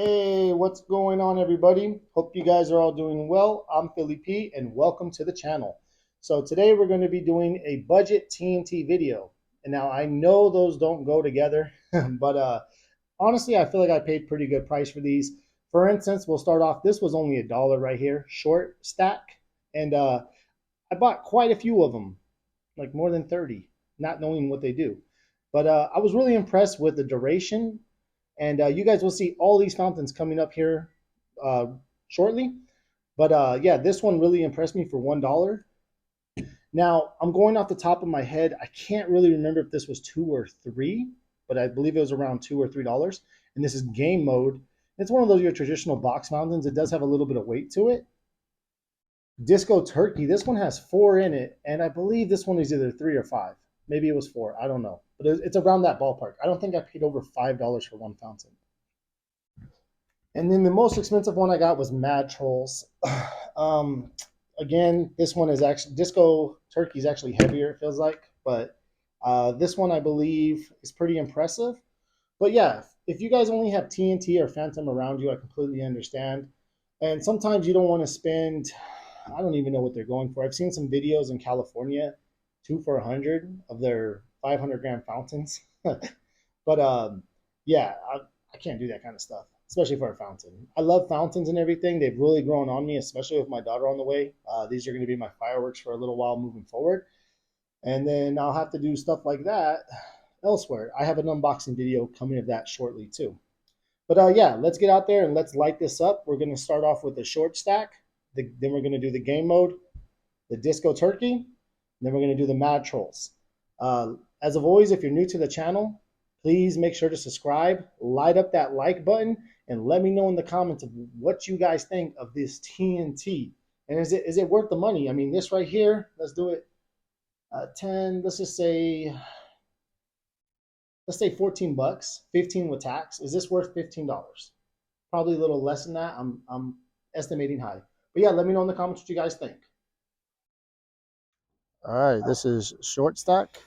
Hey, what's going on, everybody? Hope you guys are all doing well. I'm Philly P, and welcome to the channel. So today we're going to be doing a budget TNT video. And now I know those don't go together, but honestly, I feel like I paid pretty good price for these. For instance, we'll start off. This was only $1 right here, short stack, and I bought quite a few of them, like more than 30, not knowing what they do. But I was really impressed with the duration, and you guys will see all these fountains coming up here uh, shortly. But yeah, this one really impressed me for $1. Now, I'm going off the top of my head. I can't really remember if this was 2 or 3, but I believe it was around $2 or $3. And this is game mode. It's one of those your traditional box fountains. It does have a little bit of weight to it. Disco Turkey. This one has 4 in it, and I believe this one is either 3 or 5. Maybe it was 4. I don't know, but it's around that ballpark. I don't think I paid over $5 for one fountain. And then the most expensive one I got was Mad Trolls. um, Again, this one is actually Disco Turkey is actually heavier. It feels like, but this one I believe is pretty impressive. But yeah, if you guys only have TNT or Phantom around you, I completely understand. And sometimes you don't want to spend. I don't even know what they're going for. I've seen some videos in California, 2 for 100 of their 500-gram fountains. But yeah, I can't do that kind of stuff, especially for a fountain. I love fountains and everything. They've really grown on me, especially with my daughter on the way. These are going to be my fireworks for a little while moving forward. And then I'll have to do stuff like that elsewhere. I have an unboxing video coming of that shortly too. But yeah, let's get out there and let's light this up. We're going to start off with the short stack. Then we're going to do the game mode, the Disco Turkey. And then we're going to do the Mad Trolls. As of always, if you're new to the channel, please make sure to subscribe, light up that like button, and let me know in the comments of what you guys think of this TNT. And is it worth the money? I mean, this right here, let's do it 10, let's say 14 bucks, 15 with tax. Is this worth $15? Probably a little less than that. I'm estimating high. But yeah, let me know in the comments what you guys think. All right, this is short stack.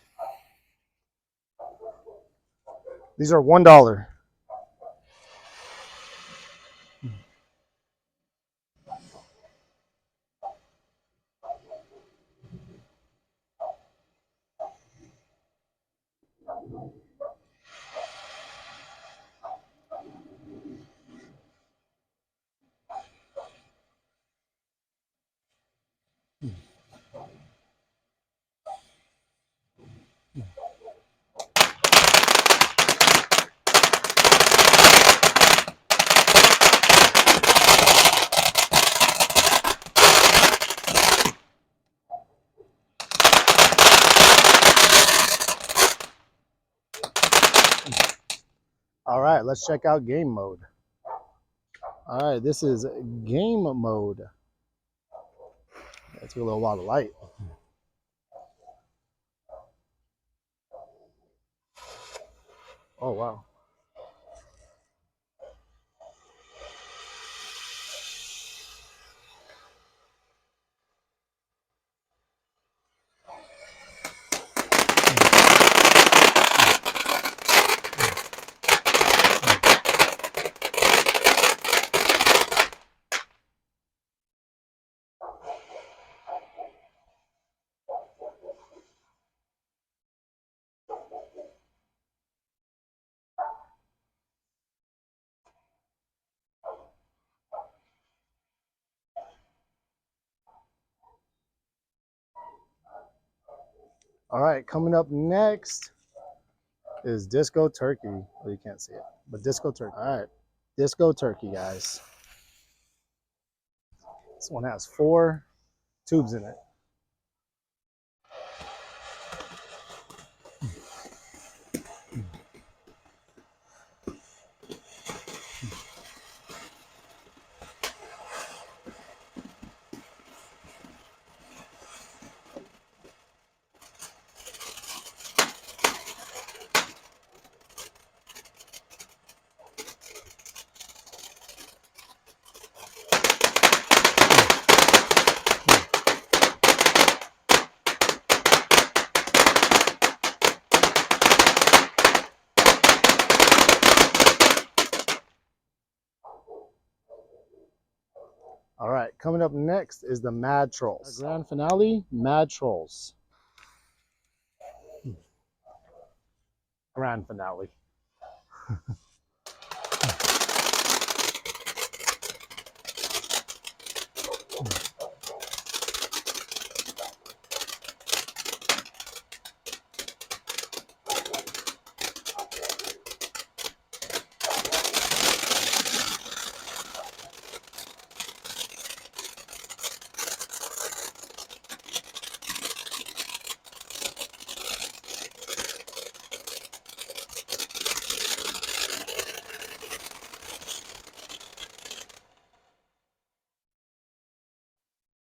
These are $1. All right, let's check out game mode. All right, this is game mode. That took a little while to light. Oh, wow. All right, coming up next is Disco Turkey. Oh, you can't see it, but Disco Turkey. All right, Disco Turkey, guys. This one has 4 tubes in it. All right, coming up next is the Mad Trolls. Our grand finale, Mad Trolls. Grand finale.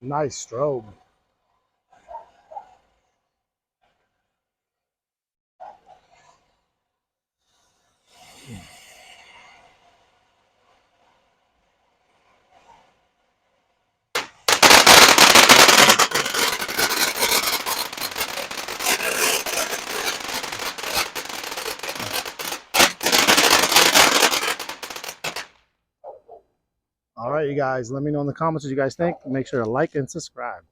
Nice strobe. All right, you guys, let me know in the comments what you guys think. Make sure to like and subscribe.